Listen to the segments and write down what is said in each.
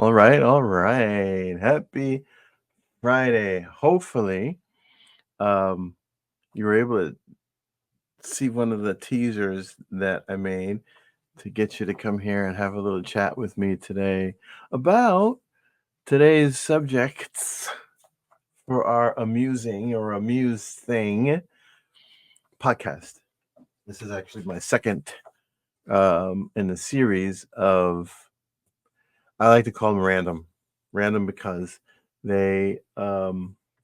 All right, all right. Happy Friday. Hopefully, um, you were able to see one of the teasers that I made to get you to come here and have a little chat with me today about today's subjects for our amusing or amuse thing podcast. This is actually my second in the series of I like to call them random. Random because they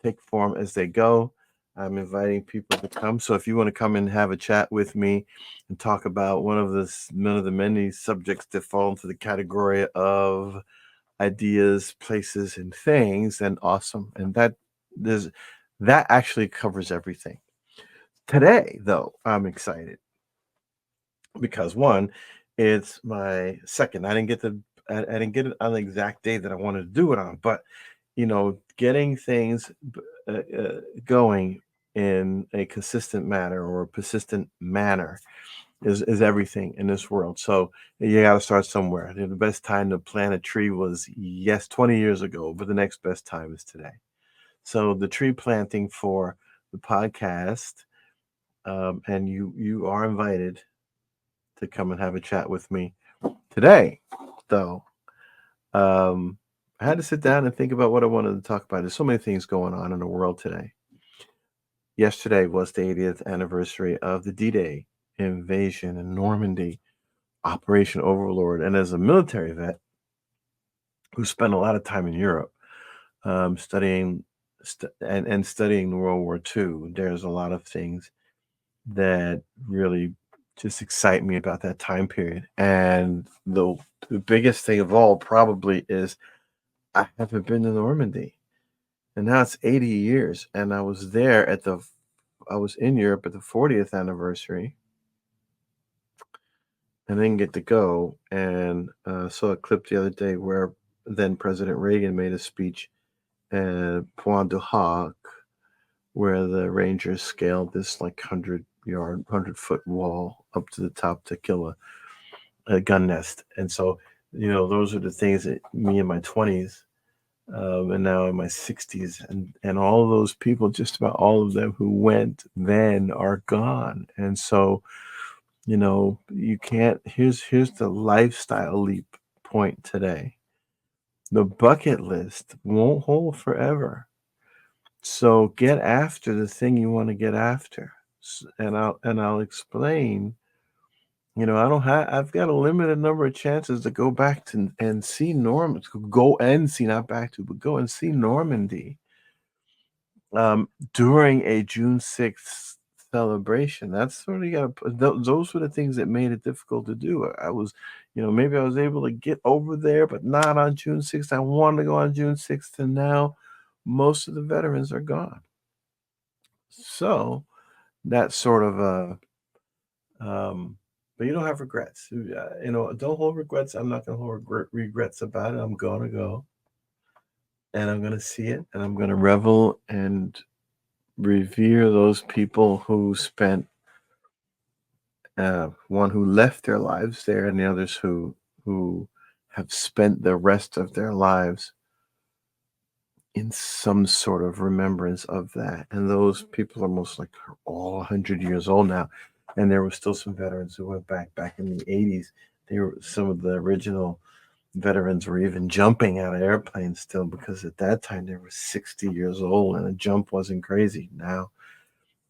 take form as they go. I'm inviting people to come. So if you want to come and have a chat with me and talk about one of the many subjects that fall into the category of ideas, places, and things, then awesome. And there's that actually covers everything. Today, though, I'm excited because one, it's my second. I didn't get it on the exact day that I wanted to do it on, but getting things going in a consistent manner or a persistent manner is everything in this world. So you got to start somewhere. The best time to plant a tree was 20 years ago, but the next best time is today. So the tree planting for the podcast, and you are invited to come and have a chat with me today, though. Um, I had to sit down and think about what I wanted to talk about. There's so many things going on in the world today. Yesterday was the 80th anniversary of the D-Day invasion in Normandy, Operation Overlord. And as a military vet who spent a lot of time in Europe studying and studying World War II, there's a lot of things that really just excite me about that time period. And the biggest thing of all probably is I haven't been to Normandy. And now it's 80 years. And I was in Europe at the 40th anniversary and didn't get to go. And saw a clip the other day where then President Reagan made a speech at Point du Hoc, where the Rangers scaled this like 100-foot wall up to the top to kill a gun nest. And so, those are the things that me in my 20s and now in my 60s, and all those people, just about all of them who went then are gone. And so, you can't. Here's the lifestyle leap point today. The bucket list won't hold forever. So get after the thing you want to get after, and I'll explain. I don't have. I've got a limited number of chances to go back to and see Normandy. Go and see, not back to, but go and see Normandy during a June 6th celebration. That's sort of those were the things that made it difficult to do. I was, maybe I was able to get over there, but not on June 6th. I wanted to go on June 6th, and now most of the veterans are gone. So that's sort of but you don't have regrets. Don't hold regrets. I'm not going to hold regrets about it. I'm going to go and I'm going to see it and I'm going to revel and revere those people who spent one who left their lives there and the others who have spent the rest of their lives in some sort of remembrance of that. And those people are most like all 100 years old now. And there were still some veterans who went back in the 80s. They were some of the original veterans were even jumping out of airplanes still, because at that time they were 60 years old and a jump wasn't crazy. Now,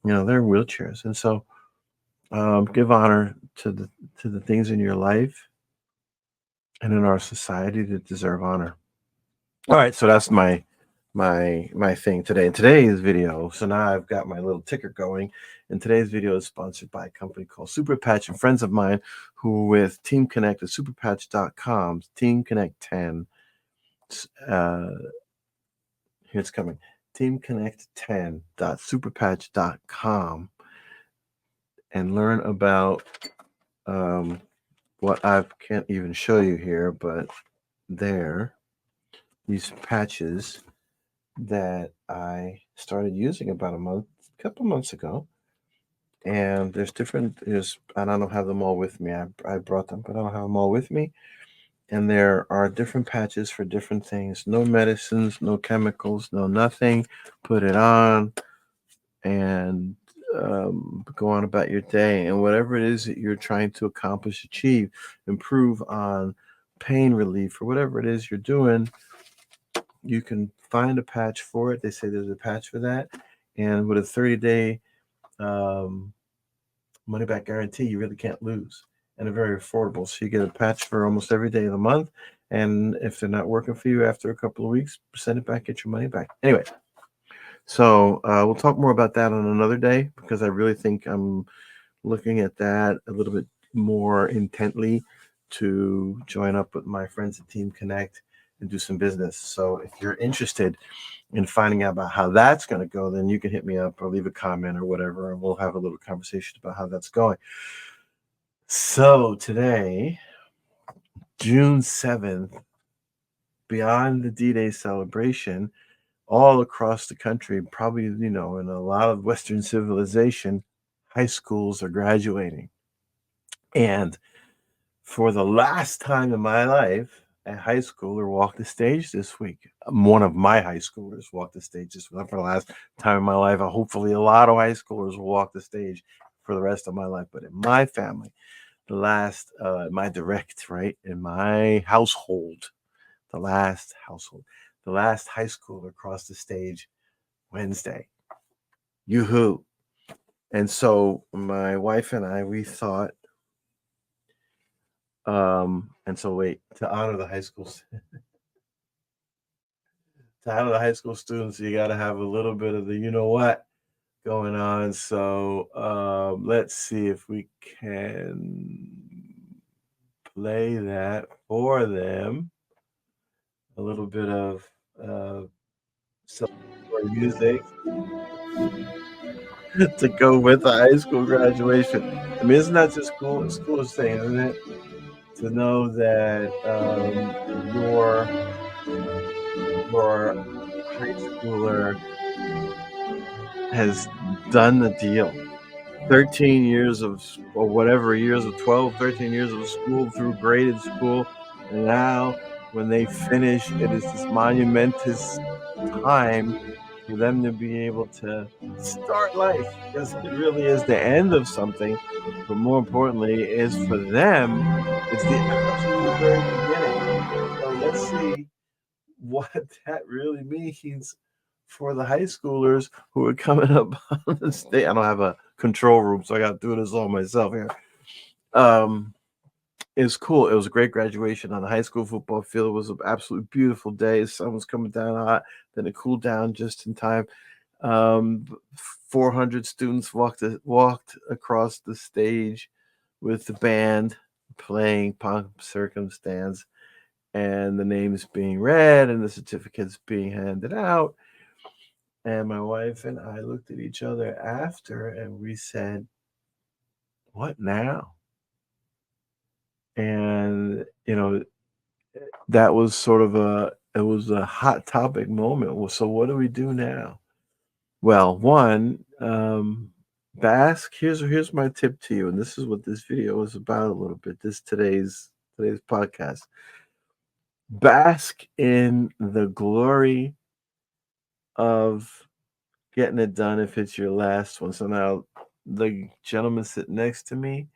they're in wheelchairs. And so give honor to the things in your life and in our society that deserve honor. All right, so that's my thing today. In today's video, so now I've got my little ticker going, and today's video is sponsored by a company called Super Patch and friends of mine who are with Team Connect at superpatch.com, Team Connect 10. Here it's coming. teamconnect10.superpatch.com, and learn about what I can't even show you here, but these patches that I started using about a couple months ago. And I don't have them all with me. I brought them, but I don't have them all with me. and there are different patches for different things. No medicines, no chemicals, no nothing. Put it on and go on about your day. And whatever it is that you're trying to accomplish, achieve, improve on, pain relief, or whatever it is you're doing, you can find a patch for it. They say there's a patch for that. And with a 30-day um, money back guarantee, you really can't lose. And they're very affordable. So you get a patch for almost every day of the month. And if they're not working for you after a couple of weeks, send it back, get your money back. Anyway, so we'll talk more about that on another day because I really think I'm looking at that a little bit more intently to join up with my friends at Team Connect and do some business. So if you're interested in finding out about how that's going to go, then you can hit me up or leave a comment or whatever, and we'll have a little conversation about how that's going. So today, June 7th, beyond the D-Day celebration, all across the country, probably, in a lot of Western civilization, high schools are graduating. And for the last time in my life, a high schooler walked the stage this week. One of my high schoolers walked the stage this week. For the last time in my life. Hopefully, a lot of high schoolers will walk the stage for the rest of my life. But in my family, my direct, right, in my household, the last high schooler crossed the stage Wednesday. Yoo-hoo. And so my wife and I, we thought, and so wait, to honor the high school students, you got to have a little bit of the what going on. So let's see if we can play that for them. A little bit of celebratory music to go with the high school graduation. I mean, isn't that just cool? It's cool thing, isn't it? To know that your high schooler has done the deal. 13 years of, or whatever years of 12, 13 years of school through graded school. And now when they finish, it is this monumentous time for them to be able to start life because it really is the end of something. But more importantly, is for them, it's the absolute very beginning. So let's see what that really means for the high schoolers who are coming up on the stage. I don't have a control room, so I got to do this all myself here. It was cool. It was a great graduation on the high school football field. It was an absolutely beautiful day. The sun was coming down hot, then it cooled down just in time. 400 students walked across the stage with the band playing Pomp Circumstance, and the names being read and the certificates being handed out. And my wife and I looked at each other after and we said, "What now?" And that was sort of it was a hot topic moment. Well, so what do we do now? Well, one, bask. Here's my tip to you, and this is what this video is about a little bit. Today's podcast. Bask in the glory of getting it done if it's your last one. So now the gentleman sitting next to me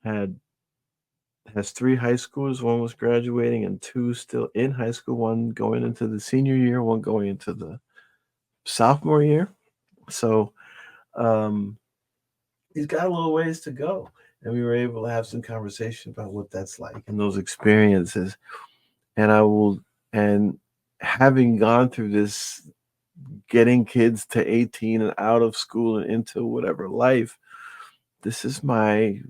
has 3 high schools. One was graduating and 2 still in high school, one going into the senior year, one going into the sophomore year. So he's got a little ways to go. And we were able to have some conversation about what that's like and those experiences. And having gone through this, getting kids to 18 and out of school and into whatever life, this is my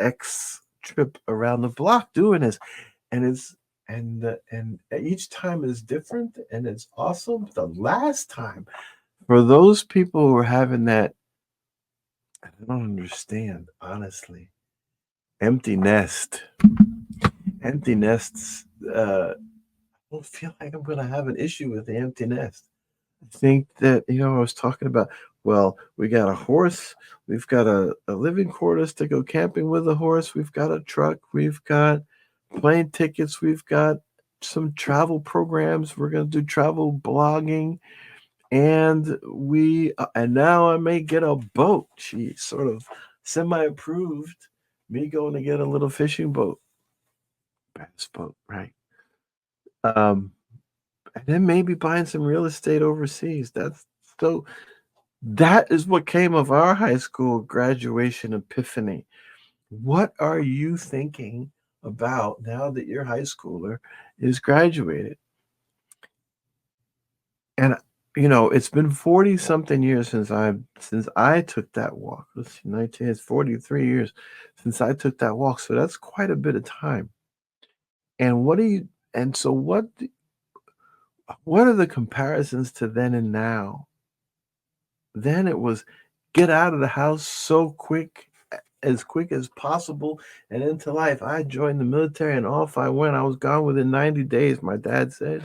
X trip around the block doing this. And and each time is different and it's awesome. The last time, for those people who are having that, I don't understand, honestly. Empty nest. Empty nests. I don't feel like I'm gonna have an issue with the empty nest. I think that, I was talking about, well, we got a horse, we've got a living quarters to go camping with a horse, we've got a truck, we've got plane tickets. We've got some travel programs. We're going to do travel blogging. And now I may get a boat. She sort of semi approved me going to get a little fishing boat, bass boat, right? Um, and then maybe buying some real estate overseas. So that is what came of our high school graduation epiphany. What are you thinking about now that your high schooler is graduated? And it's been 40 something years since I took that walk. Let's see, 19, it's 43 years since I took that walk. So that's quite a bit of time. And what are the comparisons to then and now? Then it was get out of the house so quick, as quick as possible, and into life. I joined the military and off I went. I was gone within 90 days, my dad said.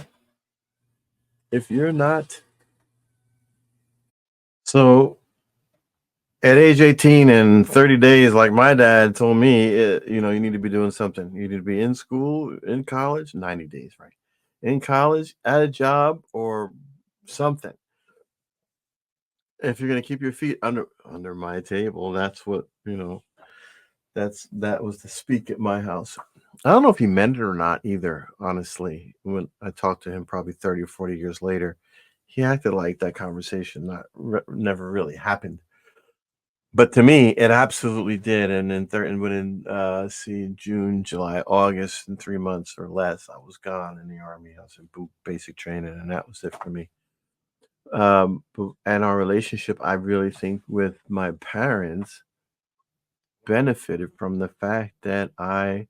If you're not. So at age 18 and 30 days, like my dad told me, you need to be doing something. You need to be in school, in college, 90 days, right? In college, at a job, or something. If you're going to keep your feet under my table, that's what, that was the speak at my house. I don't know if he meant it or not either, honestly. When I talked to him probably 30 or 40 years later, he acted like that conversation never really happened. But to me, it absolutely did. And within see June, July, August, in 3 months or less, I was gone in the army. I was in basic training, and that was it for me. And our relationship, I really think, with my parents benefited from the fact that I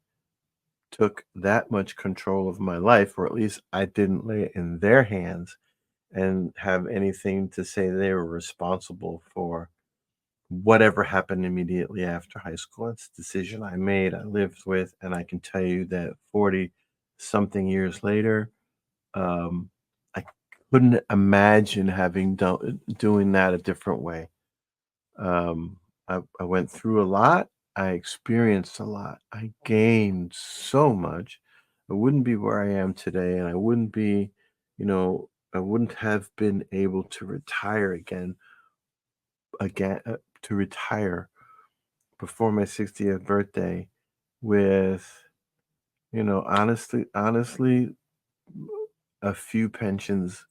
took that much control of my life, or at least I didn't lay it in their hands and have anything to say they were responsible for whatever happened immediately after high school. It's a decision I made, I lived with, and I can tell you that 40 something years later, um, I couldn't imagine doing that a different way. I went through a lot. I experienced a lot. I gained so much. I wouldn't be where I am today, and you know, I wouldn't have been able to retire to retire before my 60th birthday with, honestly, a few pensions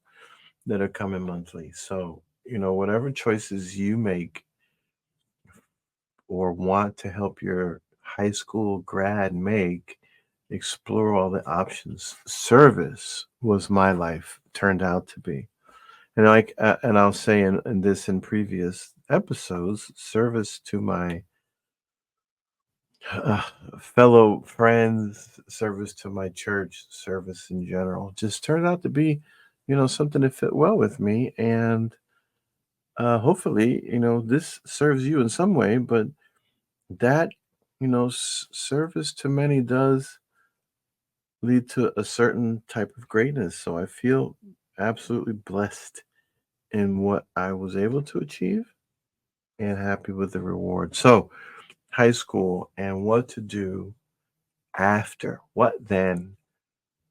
that are coming monthly. So, whatever choices you make or want to help your high school grad make, explore all the options. Service was my life, turned out to be. And I'll say in previous episodes, service to my uh, fellow friends, service to my church, service in general, just turned out to be, something that fit well with me. And hopefully, this serves you in some way, but that, service to many does lead to a certain type of greatness. So I feel absolutely blessed in what I was able to achieve and happy with the reward. So, high school and what to do after. What then?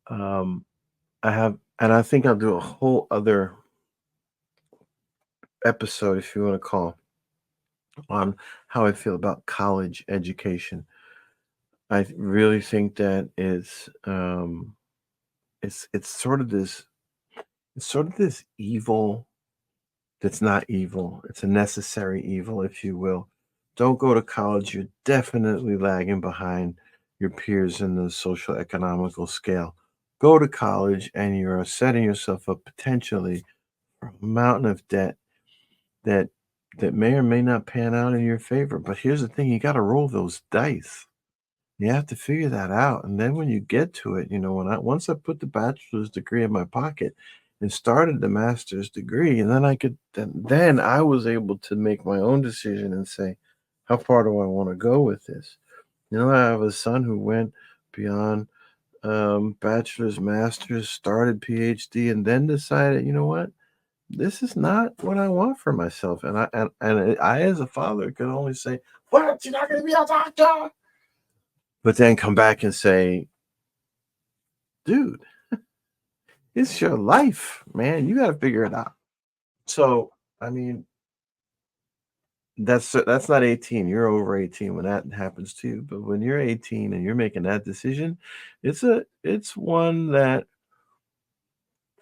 Um, and I think I'll do a whole other episode, if you want to call, on how I feel about college education. I really think that it's sort of this evil that's not evil. It's a necessary evil, if you will. Don't go to college. You're definitely lagging behind your peers in the social economical scale. Go to college and you're setting yourself up potentially for a mountain of debt that may or may not pan out in your favor. But here's the thing, you got to roll those dice. You have to figure that out, and then when you get to it, once I put the bachelor's degree in my pocket and started the master's degree, and then I was able to make my own decision and say, how far do I want to go with this? I have a son who went beyond bachelor's, master's, started PhD, and then decided, you know what? This is not what I want for myself. And I as a father could only say, what? You're not going to be a doctor? But then come back and say, dude, it's your life, man. You got to figure it out. So, I mean, that's not 18. You're over 18 when that happens to you. But when you're 18 and you're making that decision, it's one that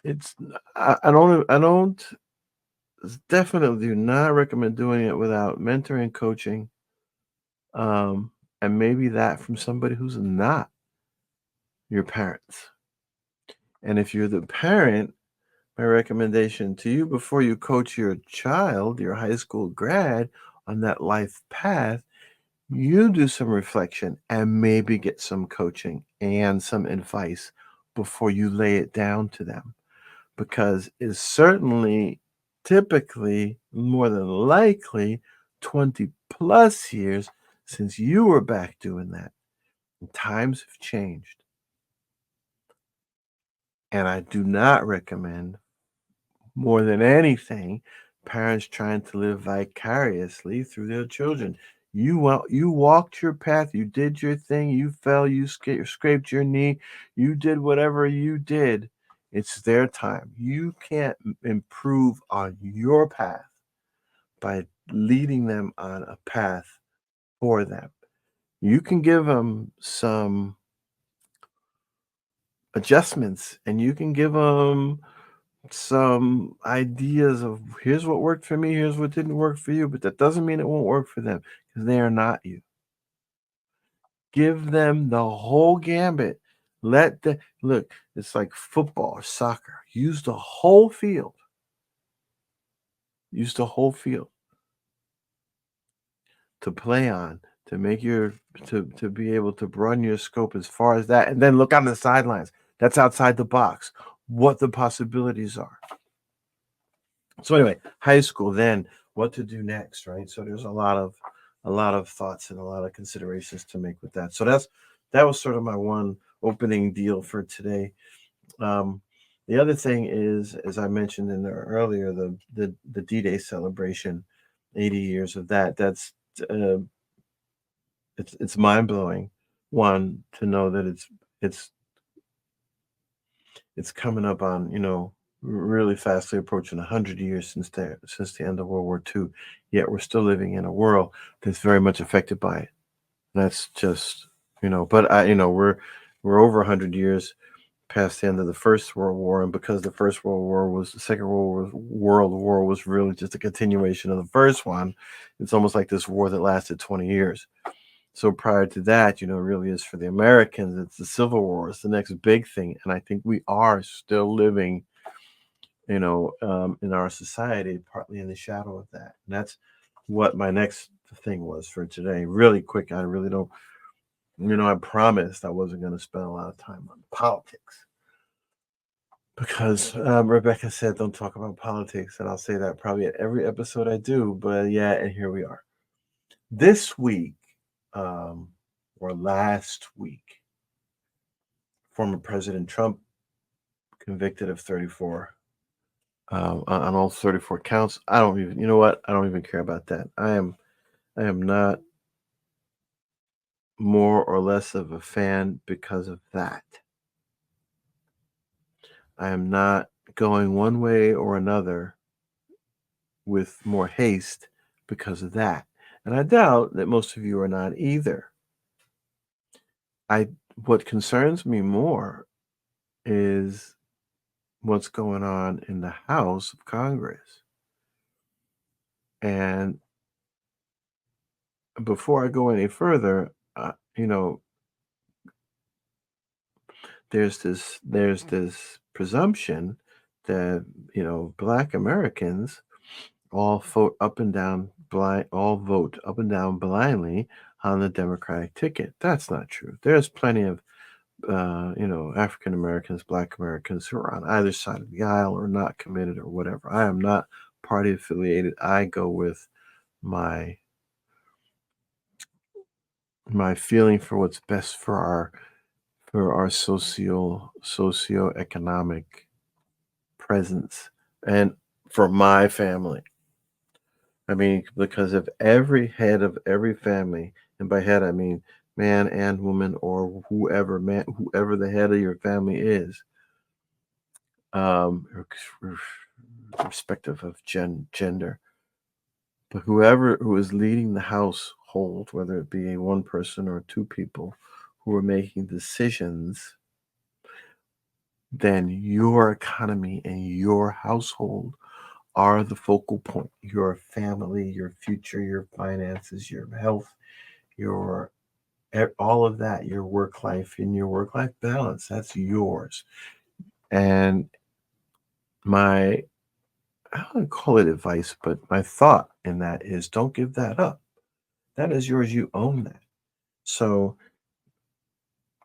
it's I don't definitely do not recommend doing it without mentoring, coaching, um, and maybe that from somebody who's not your parents. And if you're the parent, my recommendation to you before you coach your child, your high school grad, on that life path, you do some reflection and maybe get some coaching and some advice before you lay it down to them. Because it's certainly typically more than likely 20 plus years since you were back doing that. And times have changed. And I do not recommend, more than anything, parents trying to live vicariously through their children. You walked your path, you did your thing, you fell, you scraped your knee, you did whatever you did. It's their time. You can't improve on your path by leading them on a path for them. You can give them some adjustments and you can give them some ideas of here's what worked for me, here's what didn't work for you, but that doesn't mean it won't work for them because they are not you. Give them the whole gambit. Let the look, it's like football or soccer. Use the whole field. Use the whole field to play on, to make your to be able to broaden your scope as far as that, and then look on the sidelines. That's outside the box. What the possibilities are. So anyway, high school, then what to do next, right? So there's a lot of thoughts and a lot of considerations to make with that. So that was sort of my one opening deal for today. Um, the other thing is, as I mentioned in there earlier, the D-Day celebration, 80 years of that. That's uh, it's mind blowing. One, to know that it's it's coming up on, really fastly approaching 100 years since the end of World War II. Yet we're still living in a world that's very much affected by it. That's just, but we're over 100 years past the end of the First World War, and because the Second World War was really just a continuation of the first one, it's almost like this war that lasted 20 years. So prior to that, really is for the Americans, it's the Civil War. It's the next big thing. And I think we are still living, in our society, partly in the shadow of that. And that's what my next thing was for today. Really quick. I really don't, I promised I wasn't going to spend a lot of time on politics because Rebecca said, don't talk about politics. And I'll say that probably at every episode I do. But yeah, and here we are. This week, um, or last week, former President Trump convicted of 34 on all 34 counts. I don't even, you know what? I don't even care about that. I am not more or less of a fan because of that. I am not going one way or another with more haste because of that. And I doubt that most of you are not either. I What concerns me more is what's going on in the House of Congress. And before I go any further, there's this presumption that Black Americans all vote up and down blindly on the Democratic ticket. That's not true. There's plenty of African Americans, Black Americans who are on either side of the aisle or not committed or whatever. I am not party affiliated. I go with my my feeling for what's best for our socioeconomic presence and for my family. I mean, because of every head of every family, and by head I mean man and woman, or whoever the head of your family is, um, irrespective of gender, but whoever who is leading the household, whether it be a one person or two people who are making decisions, then your economy and your household are the focal point. Your family, your future, your finances, your health, your all of that, your work life and your work life balance, that's yours. And my, I don't call it advice, but my thought in that is don't give that up. That is yours. You own that. So,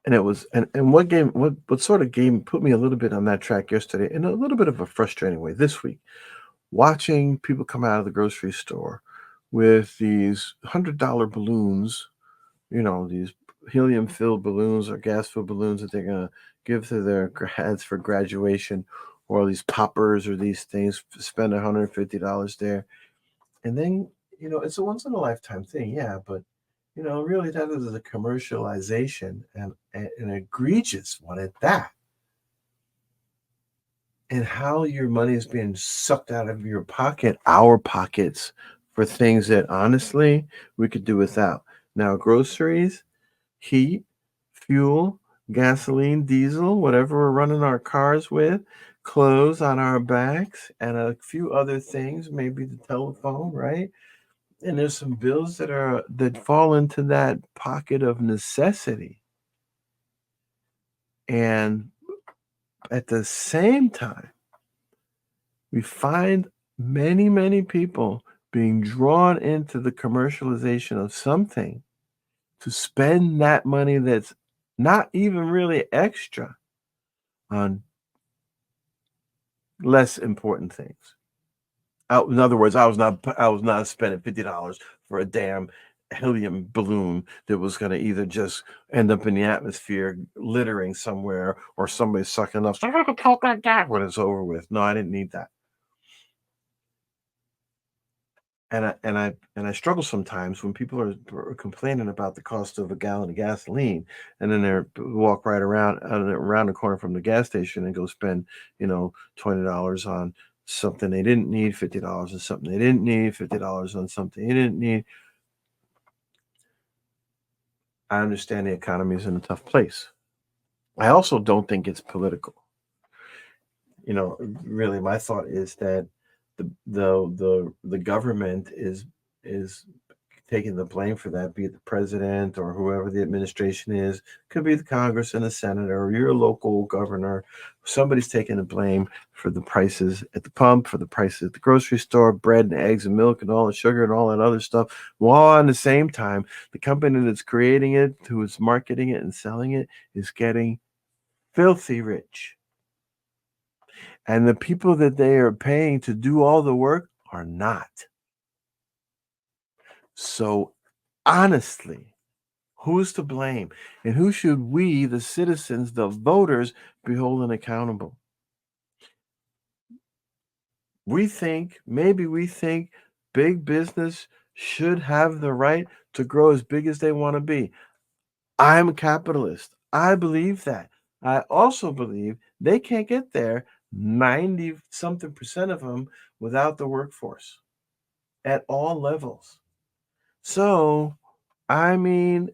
and it was, and what sort of game put me a little bit on that track yesterday in a little bit of a frustrating way this week, watching people come out of the grocery store with these $100 balloons, these helium filled balloons or gas filled balloons that they're going to give to their grads for graduation, or these poppers or these things, spend $150 there. And then, it's a once in a lifetime thing. Yeah. But, really that is a commercialization, and an egregious one at that. And how your money is being sucked out of your pocket, our pockets, for things that honestly we could do without. Now, groceries, heat, fuel, gasoline, diesel, whatever we're running our cars with, clothes on our backs, and a few other things, maybe the telephone, right? And there's some bills that fall into that pocket of necessity. And at the same time, we find many, many people being drawn into the commercialization of something to spend that money that's not even really extra on less important things. In other words, I was not spending $50 for a damn helium balloon that was going to either just end up in the atmosphere littering somewhere, or somebody sucking up when it's over with. No, I didn't need that. And I struggle sometimes when people are complaining about the cost of a gallon of gasoline, and then they walk right around the corner from the gas station and go spend, $20 on something they didn't need, $50 on something they didn't need, $50 on something they didn't need. I understand the economy is in a tough place. I also don't think it's political. Really, my thought is that the government is taking the blame for that, be it the president or whoever the administration is. Could be the Congress and the Senate or your local governor. Somebody's taking the blame for the prices at the pump, for the prices at the grocery store, bread and eggs and milk and all the sugar and all that other stuff. While at the same time, the company that's creating it, who is marketing it and selling it, is getting filthy rich. And the people that they are paying to do all the work are not. So honestly, who's to blame? And who should we, the citizens, the voters, be holding accountable? Maybe we think big business should have the right to grow as big as they want to be. I'm a capitalist. I believe that. I also believe they can't get there, 90 something percent of them, without the workforce at all levels. So, I mean,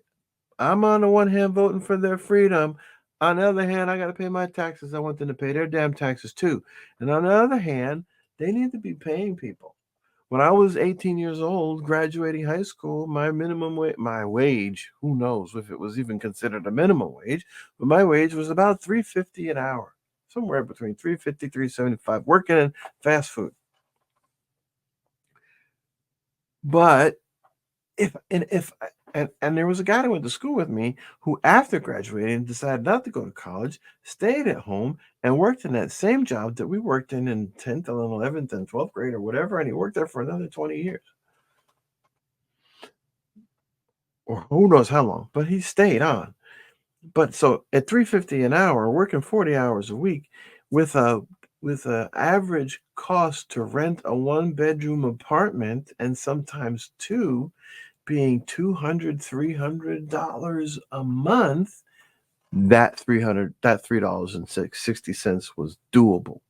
I'm on the one hand voting for their freedom. On the other hand, I got to pay my taxes. I want them to pay their damn taxes too. And on the other hand, they need to be paying people. When I was 18 years old, graduating high school, my wage, who knows if it was even considered a minimum wage, but my wage was about $3.50 an hour, somewhere between $3.50, $3.75, working in fast food. But if there was a guy that went to school with me who, after graduating, decided not to go to college, stayed at home and worked in that same job that we worked in 10th and 11th and 12th grade or whatever, and he worked there for another 20 years, or who knows how long, but he stayed on. But so at $3.50 an hour, working 40 hours a week, with a average cost to rent a one-bedroom apartment, and sometimes two, being $200, $300 a month, that $3.60 was doable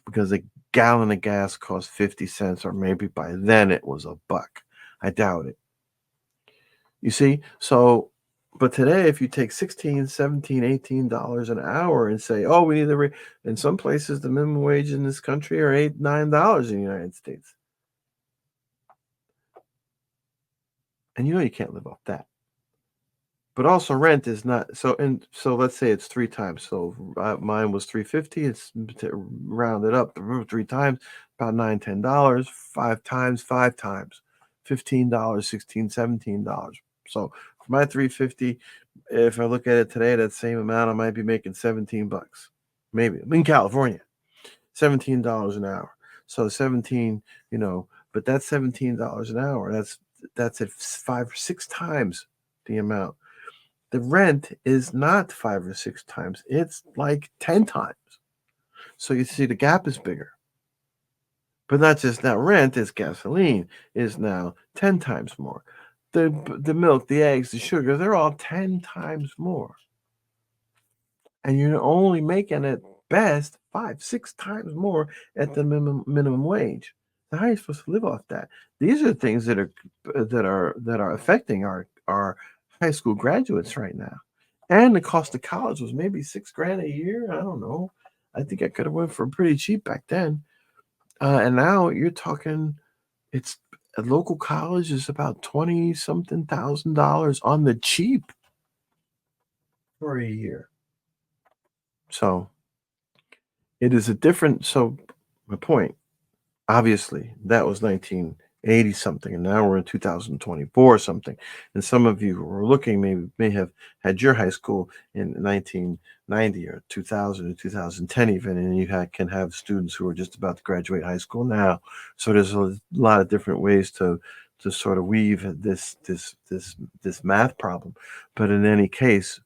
because a gallon of gas cost 50 cents, or maybe by then it was a buck. I doubt it. You see? So, but today, if you take 16, 17, $18 an hour and say, oh, we need to, in some places, the minimum wage in this country are $8, $9 in the United States. And you know you can't live off that. But also rent is not so. And so let's say it's three times. So mine was 350. It's rounded up three times, about $9, $10. Five times, $15, 16, $17. So for my 350, if I look at it today, that same amount, I might be making 17 bucks, maybe in California, $17 an hour. So 17, but that's $17 an hour. That's at 5 or 6 times the amount. The rent is not 5 or 6 times. It's like 10 times. So you see the gap is bigger. But not just that rent, it's gasoline is now 10 times more. The milk, the eggs, the sugar, they're all 10 times more. And you're only making at best 5, 6 times more at the minimum wage. So how are you supposed to live off that? These are things that are affecting our high school graduates right now. And the cost of college was maybe $6,000 a year. I don't know. I think I could have went for pretty cheap back then. And now you're talking, it's a local college is about 20 something $1,000 on the cheap for a year. So it is a different. So my point, obviously, that was 1980 something, and now we're in 2024 or something. And some of you who are looking may have had your high school in 1990 or 2000 or 2010 even, and you can have students who are just about to graduate high school now. So there's a lot of different ways to sort of weave this math problem. But in any case,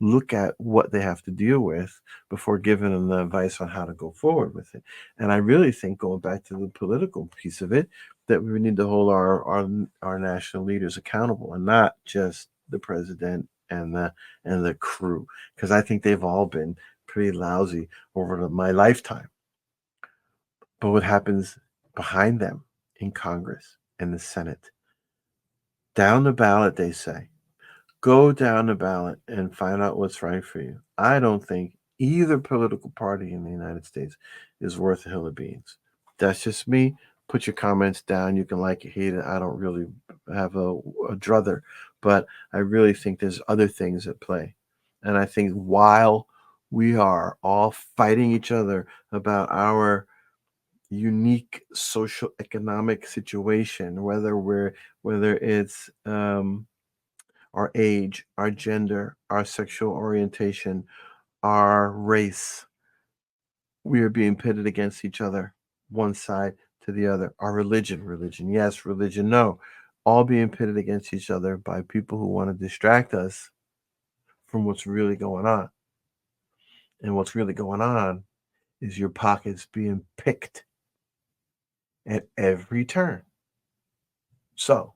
look at what they have to deal with before giving them the advice on how to go forward with it. And I really think, going back to the political piece of it, that we need to hold our national leaders accountable, and not just the president and the crew, because I think they've all been pretty lousy over my lifetime. But what happens behind them in Congress and the Senate, down the ballot, they say, go down the ballot and find out what's right for you. I don't think either political party in the United States is worth a hill of beans. That's just me. Put your comments down. You can like it, hate it. I don't really have a druther, but I really think there's other things at play. And I think while we are all fighting each other about our unique social economic situation, whether it's our age, our gender, our sexual orientation, our race. We are being pitted against each other, one side to the other. Our religion yes, religion no, all being pitted against each other by people who want to distract us from what's really going on. And what's really going on is your pockets being picked at every turn. So,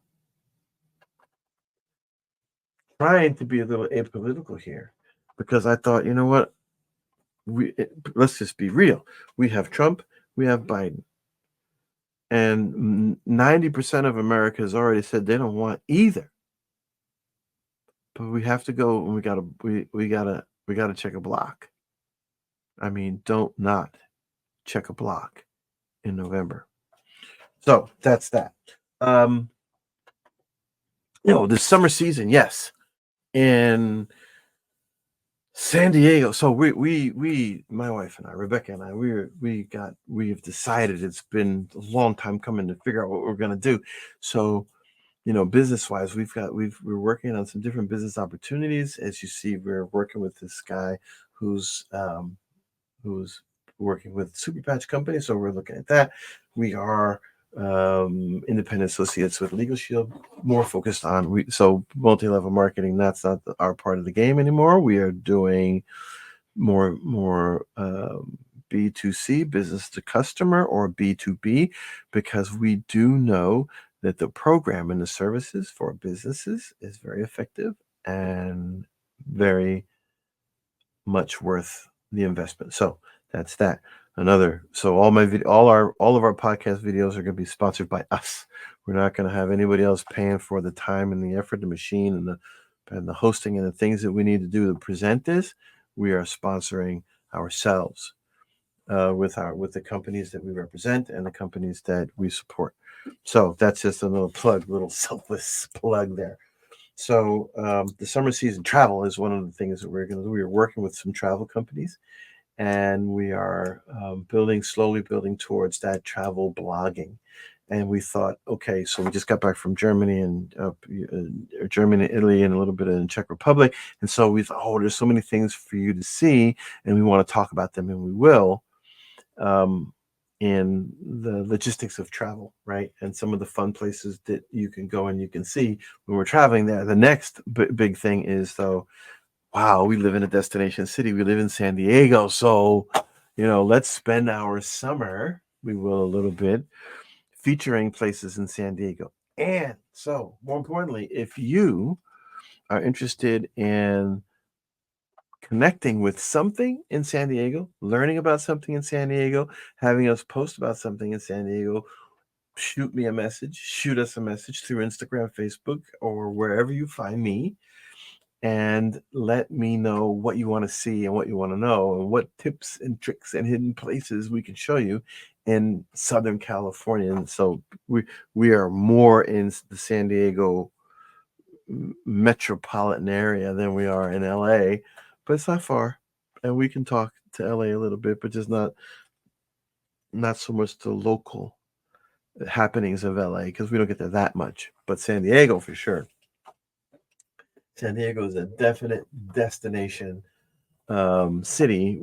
trying to be a little apolitical here, because I thought, you know what? Let's just be real. We have Trump, we have Biden, and 90% of America has already said they don't want either. But we have to go, and we gotta check a block. I mean, don't not check a block in November. So that's that. The summer season, yes, in San Diego. So my wife and I, Rebecca and I, we have decided, it's been a long time coming to figure out what we're gonna do. So, business wise, we're working on some different business opportunities. As you see, we're working with this guy who's working with Super Patch Company. So we're looking at that. We are independent associates with Legal Shield, more focused on multi-level marketing. That's not our part of the game anymore. We are doing more B2C, business to customer, or B2B, because we do know that the program and the services for businesses is very effective and very much worth the investment. So that's that. So all of our podcast videos are going to be sponsored by us. We're not going to have anybody else paying for the time and the effort, the machine and the hosting and the things that we need to do to present this. We are sponsoring ourselves with the companies that we represent and the companies that we support. So that's just a little selfless plug there. So the summer season travel is one of the things that we're going to do. We're working with some travel companies, and we are slowly building towards that travel blogging. And we thought, okay, so we just got back from Germany and Germany, Italy, and a little bit in Czech Republic. And so we thought, oh, there's so many things for you to see, and we want to talk about them, and we will. In the logistics of travel, right? And some of the fun places that you can go and you can see when we're traveling there. The next big thing is, though, wow, we live in a destination city. We live in San Diego. So, let's spend our summer, we will a little bit, featuring places in San Diego. And so, more importantly, if you are interested in connecting with something in San Diego, learning about something in San Diego, having us post about something in San Diego, shoot us a message through Instagram, Facebook, or wherever you find me, and let me know what you want to see and what you want to know and what tips and tricks and hidden places we can show you in Southern California. And so we are more in the San Diego metropolitan area than we are in LA, but it's not far, and we can talk to LA a little bit, but just not so much the local happenings of LA, because we don't get there that much. But San Diego for sure. San Diego is a definite destination city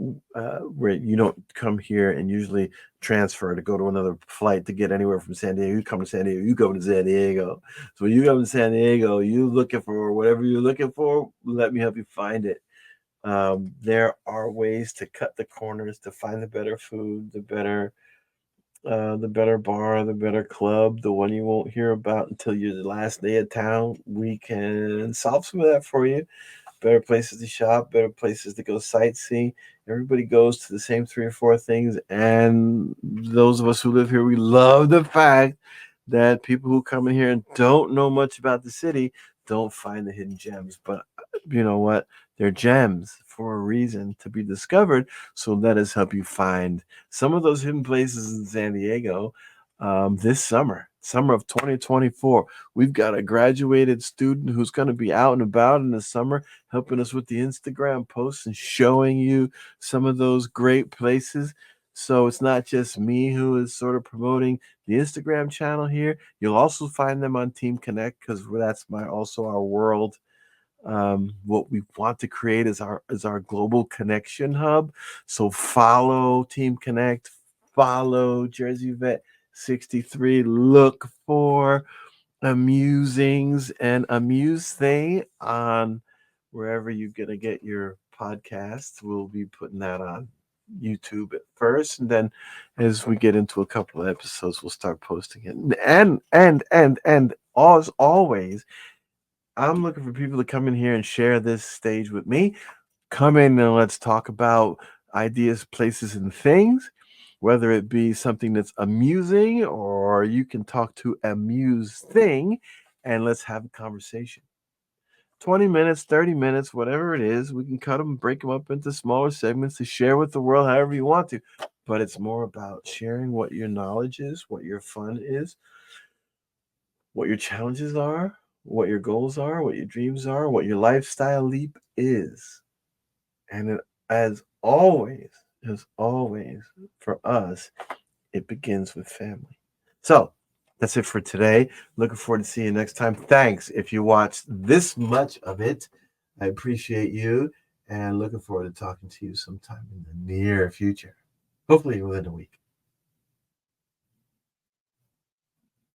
where you don't come here and usually transfer to go to another flight to get anywhere from San Diego. You come to San Diego, you go to San Diego. So when you come to San Diego, you looking for whatever you're looking for, let me help you find it. There are ways to cut the corners to find the better food, the better bar, the better club, the one you won't hear about until your last day of town. We can solve some of that for you. Better places to shop, better places to go sightsee. Everybody goes to the same 3 or 4 things. And those of us who live here, we love the fact that people who come in here and don't know much about the city don't find the hidden gems. But you know what? They're gems for a reason to be discovered. So let us help you find some of those hidden places in San Diego this summer of 2024. We've got a graduated student who's going to be out and about in the summer, helping us with the Instagram posts and showing you some of those great places. So it's not just me who is sort of promoting the Instagram channel here. You'll also find them on Team Connect, because that's also our world. What we want to create is our global connection hub. So follow Team Connect, follow Jersey Vet 63. Look for amusings and a Muse thing on wherever you're gonna get your podcasts. We'll be putting that on YouTube at first, and then as we get into a couple of episodes, we'll start posting it. And as always, I'm looking for people to come in here and share this stage with me. Come in and let's talk about ideas, places, and things, whether it be something that's amusing or you can talk to a Muse thing, and let's have a conversation. 20 minutes, 30 minutes, whatever it is, we can cut them, break them up into smaller segments to share with the world however you want to. But it's more about sharing what your knowledge is, what your fun is, what your challenges are, what your goals are, what your dreams are, what your lifestyle leap is. And as always, for us, it begins with family. So that's it for today. Looking forward to seeing you next time. Thanks if you watched this much of it. I appreciate you, and looking forward to talking to you sometime in the near future. Hopefully within a week.